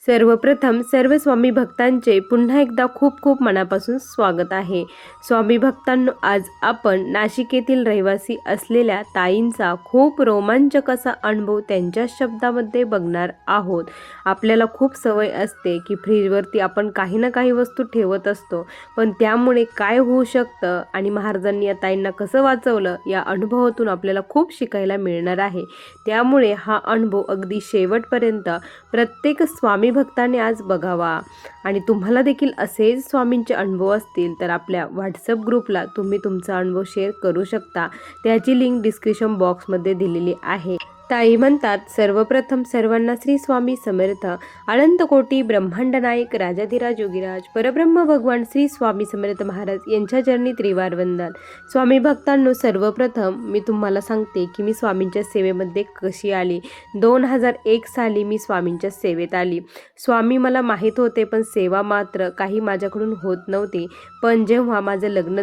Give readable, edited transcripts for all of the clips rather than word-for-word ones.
सर्वप्रथम सर्व स्वामी भक्तांचे पुन्हा एकदा खूप खूप मनापासून स्वागत आहे. स्वामी भक्तांनो, आज आपण नाशिक येथील रहिवासी असलेल्या ताईंचा खूप रोमांचक असा अनुभव त्यांच्या शब्दामध्ये बघणार आहोत. आपल्याला खूप सवय असते की फ्रीजवरती आपण काही ना काही वस्तू ठेवत असतो, पण त्यामुळे काय होऊ शकतं आणि महाराजांनी या ताईंना कसं वाचवलं, या अनुभवातून आपल्याला खूप शिकायला मिळणार आहे. त्यामुळे हा अनुभव अगदी शेवटपर्यंत प्रत्येक स्वामी भक्ताने आज बघावा. आणि तुम्हाला देखील असेच स्वामींचे अनुभव असतील तर आपल्या व्हॉट्सअप ग्रुपला तुम्ही तुमचा अनुभव शेअर करू शकता. त्याची लिंक डिस्क्रिप्शन बॉक्समध्ये दिलेली आहे. ताई म्हणतात, सर्वप्रथम सर्वांना श्री स्वामी समर्थ. अनंत कोटी ब्रह्मांड नायक राजाधिराज योगीराज परब्रह्म भगवान श्री स्वामी समर्थ महाराज यांच्या चरणी त्रिवार वंदन. स्वामी भक्तांनो, सर्वप्रथम मी तुम्हाला सांगते की मी स्वामींच्या सेवेमध्ये कशी आली. 2001 साली मी स्वामींच्या सेवेत आली. स्वामी मला माहीत होते, पण सेवा मात्र काही माझ्याकडून होत नव्हती. पण जेव्हा माझं लग्न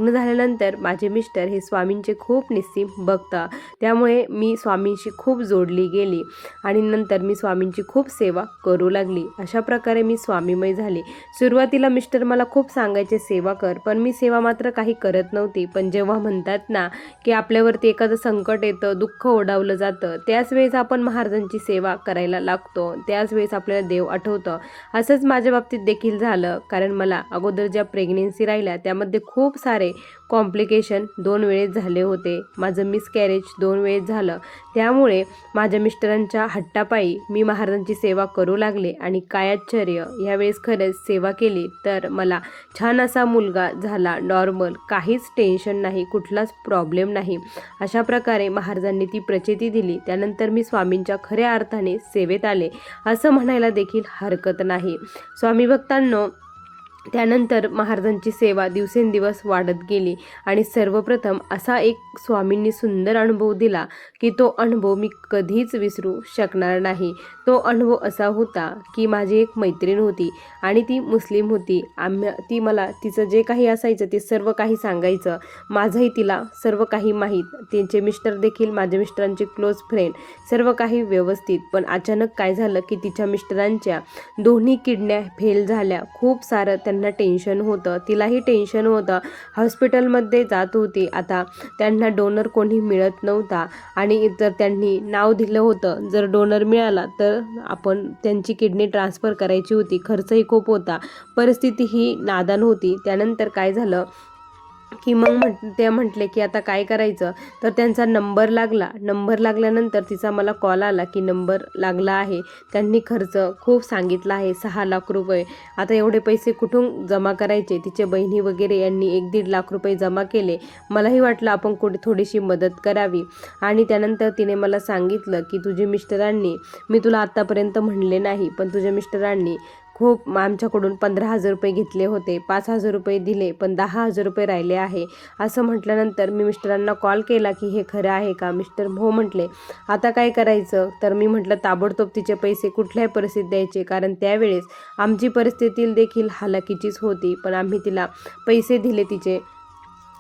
झाल्यानंतर माझे मिस्टर हे स्वामींचे खूप निस्सीम भक्त, त्यामुळे मी स्वामींशी खूप जोडली गेली आणि नंतर मी स्वामींची खूप सेवा करू लागली. अशा प्रकारे मी स्वामीमय झाले. सुरुवातीला मिस्टर मला खूप सांगायचे सेवा कर, पण मी सेवा मात्र काही करत नव्हती. पण जेव्हा म्हणतात ना की आपल्यावरती एखादं संकट येतं, दुःख ओढावलं जातं, त्याच वेळेस आपण महाराजांची सेवा करायला लागतो, त्याच वेळेस आपल्याला देव आठवतं. असंच माझ्या बाबतीत देखील झालं, कारण मला अगोदर ज्या प्रेग्नेन्सी राहिल्या त्यामध्ये खूप सारे कॉम्प्लिकेशन 2 वेळेस झाले होते. माझं मिसकॅरेज 2 वेळेस झालं. त्यामुळे माझ्या मिस्टरांच्या हट्टापायी मी महाराजांची सेवा करू लागले आणि काय आश्चर्य, यावेळेस खरंच सेवा केली तर मला छान असा मुलगा झाला, नॉर्मल, काहीच टेन्शन नाही, कुठलाच प्रॉब्लेम नाही. अशा प्रकारे महाराजांनी ती प्रचिती दिली. त्यानंतर मी स्वामींच्या खऱ्या अर्थाने सेवेत आले असं म्हणायला देखील हरकत नाही. स्वामी भक्तांनो, त्यानंतर महाराजांची सेवा दिवसेंदिवस वाढत गेली आणि सर्वप्रथम असा एक स्वामींनी सुंदर अनुभव दिला की तो अनुभव मी कधीच विसरू शकणार नाही. तो अनुभव असा होता की माझी एक मैत्रीण होती आणि ती मुस्लिम होती. ती मला तिचं जे काही असायचं ते सर्व काही सांगायचं. माझंही तिला सर्व काही माहीत. त्यांचे मिस्टर देखील माझ्या मिस्टरांचे क्लोज फ्रेंड, सर्व काही व्यवस्थित. पण अचानक काय झालं की तिच्या मिस्टरांच्या दोन्ही किडन्या फेल झाल्या. खूप सारं त्यांना टेन्शन होतं, तिलाही टेन्शन होतं. हॉस्पिटलमध्ये जात होती. आता त्यांना डोनर कोणी मिळत नव्हता आणि जर त्यांनी नाव दिलं होतं, जर डोनर मिळाला तर आपण त्यांची किडनी ट्रान्सफर करायची होती. खर्चही खूप होता, परिस्थिती ही नादान होती. त्यानंतर काय झालं की मग ते म्हटले की आता काय करायचं, तर त्यांचा नंबर लागल्यानंतर तिचा मला कॉल आला की नंबर लागला आहे. त्यांनी खर्च खूप सांगितला आहे, 6 लाख रुपये. आता एवढे पैसे कुठून जमा करायचे. तिचे बहिणी वगैरे यांनी 1-1.5 लाख रुपये जमा केले. मलाही वाटलं आपण थोडीशी मदत करावी. आणि त्यानंतर तिने मला सांगितलं की तुझे मिस्टरांनी, मी तुला आत्तापर्यंत म्हणले नाही, पण तुझ्या मिस्टरांनी खूप आमच्याकडून 15,000 रुपये घेतले होते. 5,000 रुपये दिले, पण 10,000 रुपये राहिले आहे. असं म्हटल्यानंतर मी मिस्टरांना कॉल केला की हे खरं आहे का. मिस्टर हो म्हटले. आता काय करायचं, तर मी म्हटलं ताबडतोब तिचे पैसे कुठल्याही परिस्थितीत द्यायचे, कारण त्यावेळेस आमची परिस्थिती देखील हालाकीचीच होती. पण आम्ही तिला पैसे दिले तिचे.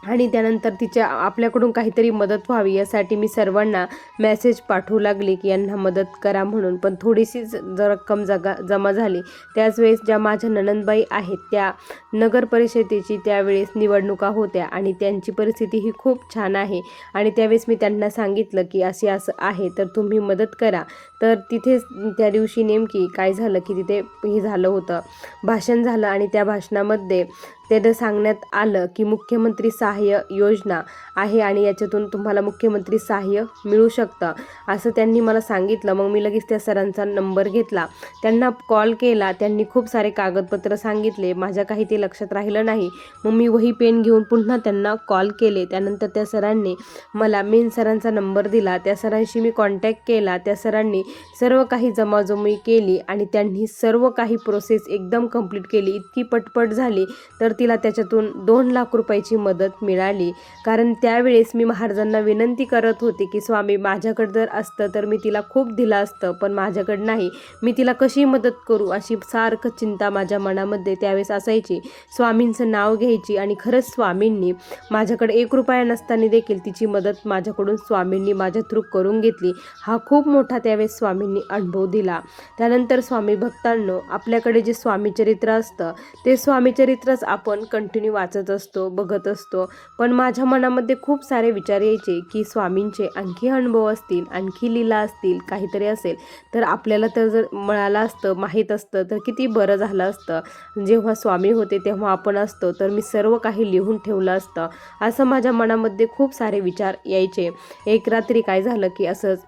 आणि त्यानंतर तिच्या आपल्याकडून काहीतरी मदत व्हावी यासाठी मी सर्वांना मेसेज पाठवू लागली की यांना मदत करा म्हणून. पण थोडीशीच जर रक्कम जमा झाली. त्याच वेळेस ज्या माझ्या नणंदबाई आहेत, त्या नगर परिषदेची त्यावेळेस निवडणुका होत्या आणि त्यांची परिस्थिती ही खूप छान आहे. आणि त्यावेळेस मी त्यांना सांगितलं की असे असं आहे, तर तुम्ही मदत करा. तर तिथेच त्या दिवशी नेमकी काय झालं की तिथे हे झालं होतं, भाषण झालं आणि त्या भाषणामध्ये त्यानं सांगण्यात आलं की मुख्यमंत्री सहाय्य योजना आहे आणि याच्यातून तुम्हाला मुख्यमंत्री सहाय्य मिळू शकतं असं त्यांनी मला सांगितलं. मग मी लगेच त्या सरांचा नंबर घेतला, त्यांना कॉल केला. त्यांनी खूप सारे कागदपत्र सांगितले, माझ्या काही ते लक्षात राहिलं नाही. मग मी वही पेन घेऊन पुन्हा त्यांना कॉल केले. त्यानंतर त्या सरांनी मला मेन सरांचा नंबर दिला. त्या सरांशी मी कॉन्टॅक्ट केला. त्या सरांनी सर्व काही जमाजमी केली आणि त्यांनी सर्व काही प्रोसेस एकदम कंप्लीट केली. इतकी पटपट झाली. तर तिला त्याच्यातून 2 लाख रुपयाची मदत मिळाली. कारण त्यावेळेस मी महाराजांना विनंती करत होते की स्वामी, माझ्याकडे जर असतं तर मी तिला खूप दिलं असतं, पण माझ्याकडे नाही, मी तिला कशी मदत करू, अशी सारखं चिंता माझ्या मनामध्ये त्यावेळेस असायची. स्वामींचं नाव घ्यायची आणि खरंच स्वामींनी माझ्याकडे 1 रुपया नसताना देखील तिची मदत माझ्याकडून स्वामींनी माझ्या थ्रू करून घेतली. हा खूप मोठा त्यावेळेस स्वामींनी अनुभव दिला. त्यानंतर स्वामी भक्तांनो, आपल्याकडे जे स्वामीचरित्र असतं ते स्वामीचरित्रच आपण कंटिन्यू वाचत असतो, बघत असतो, पण माझ्या मनामध्ये खूप सारे विचार यायचे की स्वामींचे आणखी अनुभव असतील, आणखी लीला असतील, काहीतरी असेल तर आपल्याला तर जर मिळालं असतं, माहीत असतं तर किती बरं झालं असतं. जेव्हा स्वामी होते तेव्हा आपण असतो तर मी सर्व काही लिहून ठेवलं असतं, असं माझ्या मनामध्ये खूप सारे विचार यायचे. एक रात्री काय झालं की असंच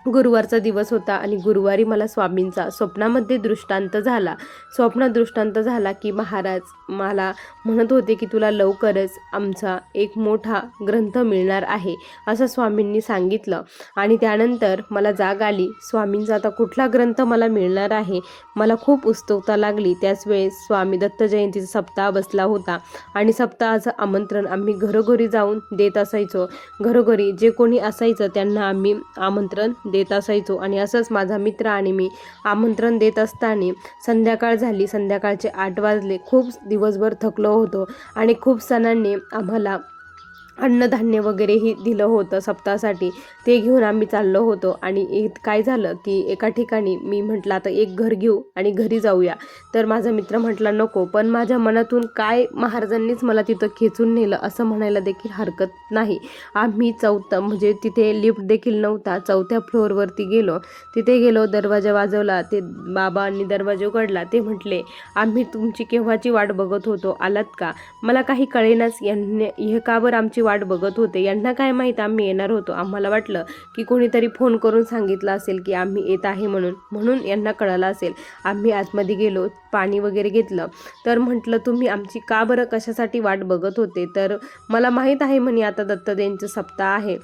गुरुवारचा दिवस होता आणि गुरुवारी मला स्वामींचा स्वप्नामध्ये दृष्टांत झाला की महाराज मला म्हणत होते की तुला लवकरच आमचा एक मोठा ग्रंथ मिळणार आहे, असं स्वामींनी सांगितलं. आणि त्यानंतर मला जाग आली, स्वामींचा आता कुठला ग्रंथ मला मिळणार आहे, मला खूप उत्सुकता लागली. त्याच वेळेस स्वामी दत्त जयंतीचा सप्ताह बसला होता आणि सप्ताहाचं आमंत्रण आम्ही घरोघरी जाऊन देत असायचो. घरोघरी जे कोणी असायचं त्यांना आम्ही आमंत्रण देत असायचो. आणि असंच माझा मित्र आणि मी आमंत्रण देत असताना संध्याकाळ झाली, संध्याकाळचे 8 वाजले. खूप दिवसभर थकलो होतो आणि खूप सणांनी आम्हाला अन्नधान्य वगैरेही दिलं होतं सप्ताहासाठी, ते घेऊन आम्ही चाललो होतो. आणि काय झालं की एका ठिकाणी मी म्हटलं आता एक घर घेऊ आणि घरी जाऊया, तर माझा मित्र म्हटला नको, पण माझ्या मनातून काय महाराजांनीच मला तिथं खेचून नेलं असं म्हणायला देखील हरकत नाही. आम्ही म्हणजे तिथे लिफ्ट देखील नव्हता, 4थ्या फ्लोअरवरती गेलो. तिथे गेलो, दरवाजा वाजवला, ते बाबांनी दरवाजा उघडला. ते म्हटले आम्ही तुमची केव्हाची वाट बघत होतो, आलात का? मला काही कळेनाच हे का बरं आमची वाट बघत होते, यांना काय माहीत आम्ही येणार होतो. आम्हाला वाटलं की कोणीतरी फोन करून सांगितलं असेल की आम्ही येत आहे म्हणून यांना कळलं असेल. आम्ही आतमध्ये गेलो, पाणी वगैरे घेतलं, तर म्हटलं तुम्ही आमची का बरं कशासाठी वाट बघत होते? तर मला माहीत आहे म्हणे आता दत्तजयंतीचा सप्ताह आहे,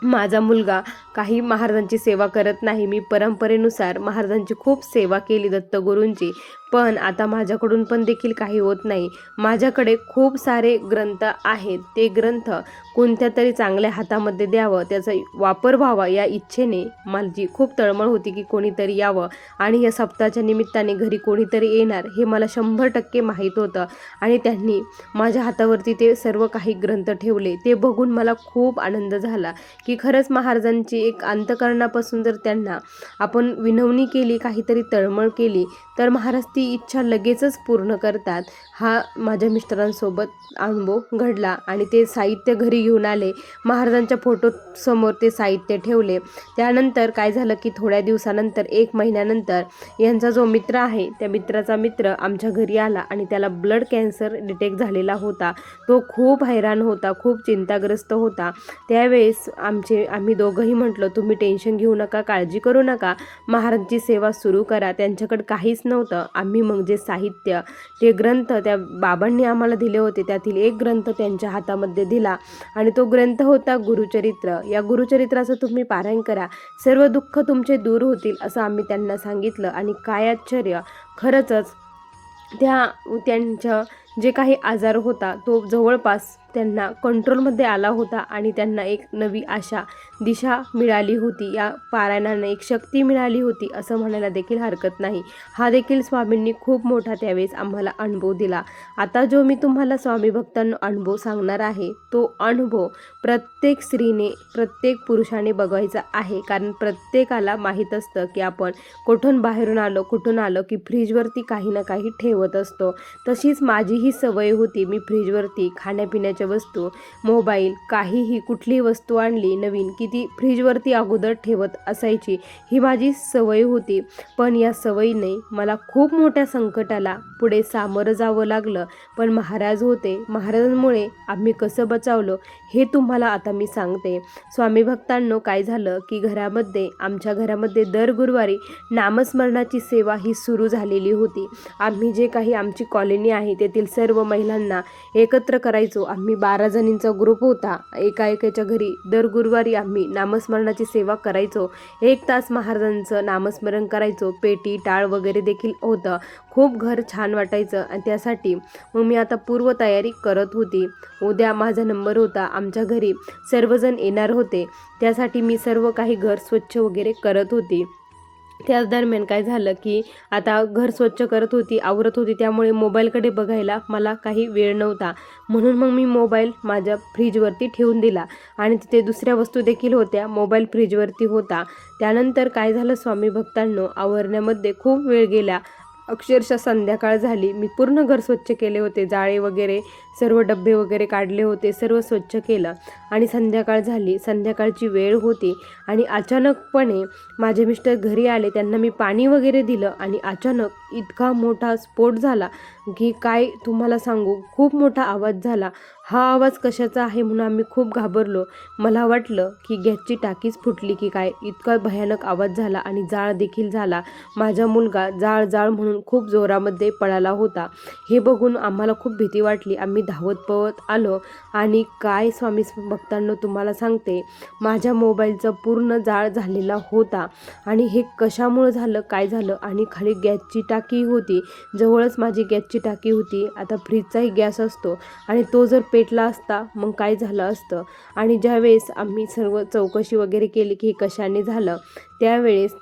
माझा मुलगा काही महाराजांची सेवा करत नाही, मी परंपरेनुसार महाराजांची खूप सेवा केली दत्तगुरूंची, पण आता माझ्याकडून पण देखील काही होत नाही. माझ्याकडे खूप सारे ग्रंथ आहेत, ते ग्रंथ कोणत्या तरी चांगल्या हातामध्ये द्यावं, त्याचा वापर व्हावा या इच्छेने माझी खूप तळमळ होती की कोणीतरी यावं. आणि या सप्ताहाच्या निमित्ताने घरी कोणीतरी येणार हे मला 100% माहीत होतं. आणि त्यांनी माझ्या हातावरती ते सर्व काही ग्रंथ ठेवले. ते बघून मला खूप आनंद झाला की खरंच महाराजांची एक अंतःकरणापासून जर त्यांना आपण विनवणी केली, काहीतरी तळमळ केली, तर महाराज ती इच्छा लगेचच पूर्ण करतात. हा माझ्या मिस्टरांसोबत अनुभव घडला. आणि ते साहित्य घरी घेऊन आले, महाराजांच्या फोटोसमोर ते साहित्य ठेवले. त्यानंतर काय झालं की थोड्या दिवसानंतर, 1 महिन्यानंतर, यांचा जो मित्र आहे त्या मित्राचा मित्र आमच्या घरी आला आणि त्याला ब्लड कॅन्सर डिटेक्ट झालेला होता. तो खूप हैराण होता, खूप चिंताग्रस्त होता. त्यावेळेस आम्ही दोघंही म्हटलं तुम्ही टेन्शन घेऊ नका, काळजी करू नका, महाराजांची सेवा सुरू करा. त्यांच्याकडे काहीच नव्हतं. आम्ही मग जे साहित्य, ते ग्रंथ त्या बाबांनी आम्हाला दिले होते, त्यातील एक ग्रंथ त्यांच्या हातामध्ये दिला आणि तो ग्रंथ होता गुरुचरित्र. या गुरुचरित्राचं तुम्ही पारायण करा, सर्व दुःख तुमचे दूर होतील, असं आम्ही त्यांना सांगितलं. आणि काय आश्चर्य, खरंच त्यांच्या जे काही आजार होता तो जवळपास त्यांना कंट्रोलमध्ये आला होता आणि त्यांना एक नवी आशा, दिशा मिळाली होती. या पारायणाने एक शक्ती मिळाली होती असं म्हणायला देखील हरकत नाही. हा देखील स्वामींनी खूप मोठा त्यावेळेस आम्हाला अनुभव दिला. आता जो मी तुम्हाला स्वामी भक्तांना अनुभव सांगणार आहे, तो अनुभव प्रत्येक स्त्रीने, प्रत्येक पुरुषाने बघायचा आहे. कारण प्रत्येकाला माहीत असतं की आपण कुठून आलो की फ्रीजवरती काही ना काही ठेवत असतो. तशीच माझी ही सवय होती. मी फ्रीजवरती खाण्यापिण्याच्या वस्तू, मोबाईल, काहीही कुठलीही वस्तू आणली नवीन की ती फ्रीजवरती अगोदर ठेवत असायची. ही माझी सवय होती. पण या सवयीने मला खूप मोठ्या संकटाला पुढे सामोरं जावं लागलं. पण महाराज होते, महाराजांमुळे आम्ही कसं बचावलं हे तुम्हाला आता मी सांगते. स्वामी भक्तांनो, काय झालं की आमच्या घरामध्ये दर गुरुवारी नामस्मरणाची सेवा ही सुरू झालेली होती. आम्ही जे काही आमची कॉलनी आहे तेथील सर्व महिलांना एकत्र करायचो. आम्ही 12 जणींचा ग्रुप होता. एकाच्या घरी दर गुरुवारी आम्ही नामस्मरणाची सेवा करायचो. 1 तास महाराजांचं नामस्मरण करायचो. पेटी टाळ वगैरे देखील होतं. खूप घर छान वाटायचं आणि त्यासाठी मग मी आता पूर्वतयारी करत होती. उद्या माझा नंबर होता. आमच्या घरी सर्वजण येणार होते. त्यासाठी मी सर्व काही घर स्वच्छ वगैरे करत होती. त्याच दरम्यान काय झालं की आता घर स्वच्छ करत होती, आवरत होती, त्यामुळे मोबाईलकडे बघायला मला काही वेळ नव्हता. म्हणून मग मी मोबाईल माझ्या फ्रीजवरती ठेवून दिला आणि तिथे दुसऱ्या वस्तू देखील होत्या. मोबाईल फ्रीजवरती होता. त्यानंतर काय झालं स्वामी भक्तांनो, आवरण्यामध्ये खूप वेळ गेला. अक्षरशः संध्याकाळ झाली. मी पूर्ण घर स्वच्छ केले होते. जाळे वगैरे सर्व डब्बे वगैरे काढले होते. सर्व स्वच्छ केलं आणि संध्याकाळ झाली. संध्याकाळची वेळ होती आणि अचानकपणे माझे मिस्टर घरी आले. त्यांना मी पाणी वगैरे दिलं आणि अचानक इतका मोठा स्फोट झाला की काय तुम्हाला सांगू. खूप मोठा आवाज झाला. हा आवाज कशाचा आहे म्हणून आम्ही खूप घाबरलो. मला वाटलं की गॅसची टाकीच फुटली की काय, इतका भयानक आवाज झाला आणि जाळ देखील झाला. माझा मुलगा जाळ जाळ म्हणून खूप जोरामध्ये पळाला होता. हे बघून आम्हाला खूप भीती वाटली. आम्ही धावत पळत आलो आणि काय स्वामी भक्तांनो तुम्हाला सांगते, माझ्या मोबाईलचा पूर्ण जाळ झालेला होता. आणि हे कशामुळं झालं, काय झालं, आणि खाली गॅसची टाकी होती. जवळच माझी गॅसची टाकी होती. आता फ्रीजचाही गॅस असतो आणि तो जर पेटला असता मग काय झालं असतं. आणि ज्यावेळेस आम्ही सर्व चौकशी वगैरे केली की हे कशाने झालं, त्यावेळेस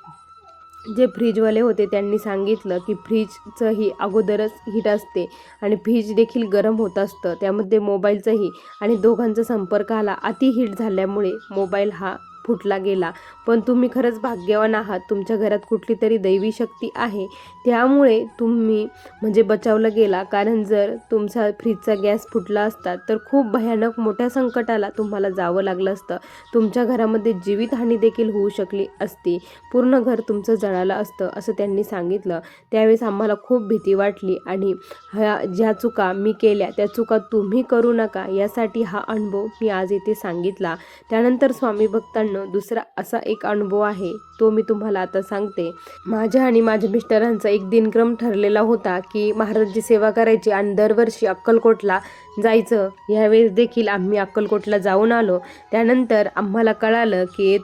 जे फ्रीजवाले होते त्यांनी सांगितलं की फ्रीजचंही अगोदरच हीट असते आणि फ्रीज देखील गरम होत असतं, त्यामध्ये मोबाईलचंही, आणि दोघांचा संपर्क आला. अति हीट झाल्यामुळे मोबाईल हा फुटला गेला. पण तुम्ही खरंच भाग्यवान आहात. तुमच्या घरात कुठली तरी दैवी शक्ती आहे, त्यामुळे तुम्ही म्हणजे बचावलं गेला. कारण जर तुमचा फ्रीजचा गॅस फुटला असता तर खूप भयानक मोठ्या संकटाला तुम्हाला जावं लागलं असतं. तुमच्या घरामध्ये जीवितहानी देखील होऊ शकली असती. पूर्ण घर तुमचं जळालं असतं असं त्यांनी सांगितलं. त्यावेळेस आम्हाला खूप भीती वाटली आणि ज्या चुका मी केल्या त्या चुका तुम्ही करू नका यासाठी हा अनुभव मी आज इथे सांगितला. त्यानंतर स्वामी भक्तांनो, दुसरा असा एक अनुभव आहे, तो मी तुम्हाला आता सांगते. माझ्या आणि माझ्या मिस्टरांचा एक दिनक्रम ठरलेला होता की महाराजांची सेवा करायची आणि दरवर्षी अक्कलकोटला जायचं. यावेळेस देखील आम्ही अक्कलकोटला जाऊन आलो. त्यानंतर आम्हाला कळालं की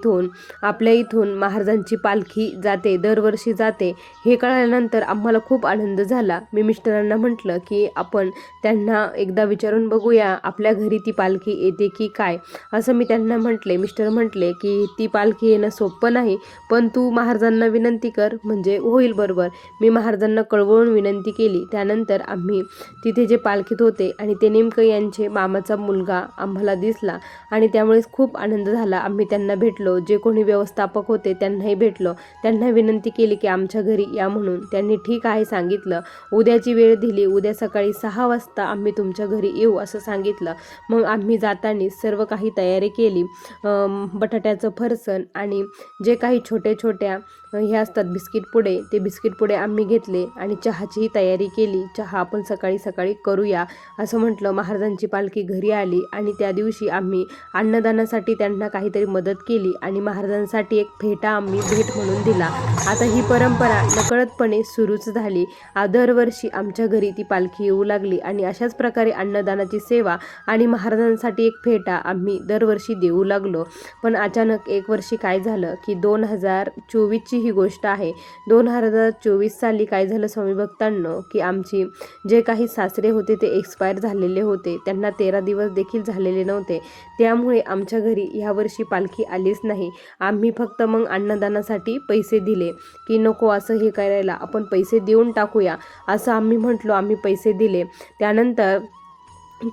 आपल्या इथून महाराजांची पालखी जाते, दरवर्षी जाते. हे कळाल्यानंतर आम्हाला खूप आनंद झाला. मी मिस्टरांना म्हटलं की आपण त्यांना एकदा विचारून बघूया आपल्या घरी ती पालखी येते की काय, असं मी त्यांना म्हटले. मिस्टर म्हटले की ती पालखी येणं सोपं नाही, पण तू महाराजांना विनंती कर म्हणजे होईल बरोबर. मी महाराजांना कळवळून विनंती केली. त्यानंतर आम्ही तिथे जे पालखीत होते आणि ते नेमकं यांचे मामाचा मुलगा आम्हाला दिसला आणि त्यामुळेच खूप आनंद झाला. आम्ही त्यांना भेटलो. जे कोणी व्यवस्थापक होते त्यांनाही भेटलो. त्यांना विनंती केली की आमच्या घरी या म्हणून. त्यांनी ठीक आहे सांगितलं. उद्याची वेळ दिली. उद्या सकाळी 6 वाजता आम्ही तुमच्या घरी येऊ असं सांगितलं. मग आम्ही जाताना सर्व काही तयारी केली. बटाट्याचं फरसाण आणि जे काही छोट्या हे असतात बिस्किट पुडे, ते बिस्किट पुडे आम्ही घेतले आणि चहाचीही तयारी केली. चहा आपण सकाळी सकाळी करूया असं म्हटलं. महाराजांची पालखी घरी आली आणि त्या दिवशी आम्ही अन्नदानासाठी त्यांना काहीतरी मदत केली आणि महाराजांसाठी एक फेटा आम्ही भेट म्हणून दिला. आता ही परंपरा नकळतपणे सुरूच झाली. दरवर्षी आमच्या घरी ती पालखी येऊ लागली आणि अशाच प्रकारे अन्नदानाची सेवा आणि महाराजांसाठी एक फेटा आम्ही दरवर्षी देऊ लागलो. पण अचानक एक वर्षी काय झालं की 2024ची ही गोष्ट आहे. 2024 साली काय झालं स्वामी भक्तांनो की आमची जे काही सासरे होते ते एक्सपायर झालेले होते. त्यांना 13 दिवस देखील झालेले नव्हते. त्यामुळे आमच्या घरी ह्यावर्षी पालखी आलीच नाही. आम्ही फक्त मग अन्नदानासाठी पैसे दिले की नको असं हे करायला, आपण पैसे देऊन टाकूया असं आम्ही म्हटलो. आम्ही पैसे दिले. त्यानंतर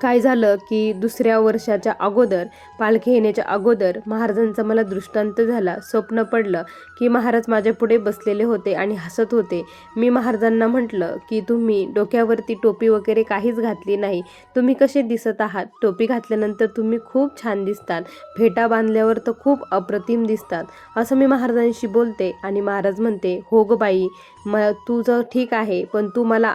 काय झालं की दुसऱ्या वर्षाच्या अगोदर, पालखी येण्याच्या अगोदर महाराजांचा मला दृष्टांत झाला. स्वप्न पडलं की महाराज माझ्या पुढे बसलेले होते आणि हसत होते. मी महाराजांना म्हटलं की तुम्ही डोक्यावरती टोपी वगैरे काहीच घातली नाही, तुम्ही कसे दिसत आहात? टोपी घातल्यानंतर तुम्ही खूप छान दिसतात, फेटा बांधल्यावर तर खूप अप्रतिम दिसतात, असं मी महाराजांशी बोलते. आणि महाराज म्हणते, हो ग बाई, तुझं ठीक आहे, पण तू मला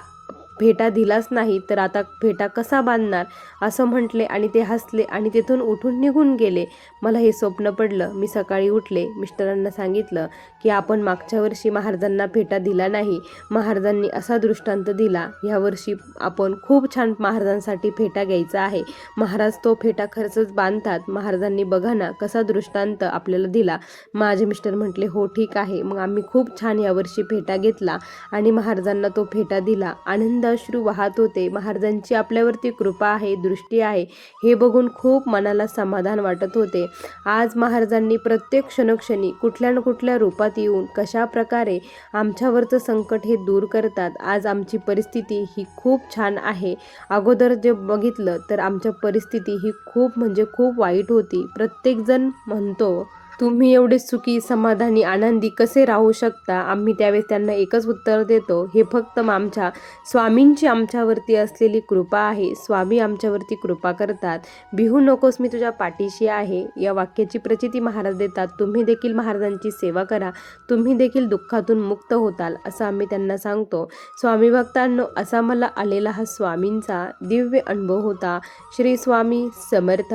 फेटा दिलाच नाही तर आता फेटा कसा बांधणार असं म्हटले आणि ते हसले आणि तिथून उठून निघून गेले. मला हे स्वप्न पडलं. मी सकाळी उठले, मिस्टरांना सांगितलं की आपण मागच्या वर्षी महाराजांना फेटा दिला नाही. महाराजांनी असा दृष्टांत दिला, ह्यावर्षी आपण खूप छान महाराजांसाठी फेटा घ्यायचा आहे. महाराज तो फेटा खरंच बांधतात. महाराजांनी बघा ना कसा दृष्टांत आपल्याला दिला. माझे मिस्टर म्हटले हो ठीक आहे. मग आम्ही खूप छान यावर्षी फेटा घेतला आणि महाराजांना तो फेटा दिला. आनंद अश्रू वाहत होते. महाराजांची आपल्यावरती कृपा आहे, दृष्टी आहे हे बघून खूप मनाला समाधान वाटत होते. आज महाराजांनी प्रत्येक क्षणोक्षणी कुठल्या ना कुठल्या रूपात येऊन कशा प्रकारे आमच्यावरचं संकट हे दूर करतात. आज आमची परिस्थिती ही खूप छान आहे. अगोदर जे बघितलं तर आमच्या परिस्थिती ही खूप म्हणजे खूप वाईट होती. प्रत्येकजण म्हणतो तुम्ही एवढे सुखी, समाधानी, आनंदी कसे राहू शकता. आम्ही त्यावेळेस त्यांना एकच उत्तर देतो, हे फक्त आमच्या स्वामींची आमच्यावरती असलेली कृपा आहे. स्वामी आमच्यावरती कृपा करतात. भिवू नकोस, मी तुझ्या पाठीशी आहे. या वाक्याची प्रचिती महाराज देतात. तुम्ही देखील महाराजांची सेवा करा, तुम्ही देखील दुःखातून मुक्त होताल असं आम्ही त्यांना सांगतो. स्वामी भक्तांनो, असा मला आलेला हा स्वामींचा दिव्य अनुभव होता. श्री स्वामी समर्थ.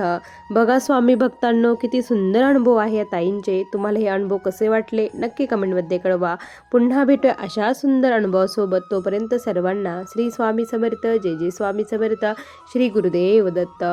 बघा स्वामी भक्तांनो, किती सुंदर अनुभव आहे या ताईंचे. तुम्हाला हे अनुभव कसे वाटले नक्की कमेंटमध्ये कळवा. पुन्हा भेटूया अशा सुंदर अनुभवासोबत. तोपर्यंत सर्वांना श्री स्वामी समर्थ. जय जय स्वामी समर्थ. श्री गुरुदेव दत्त.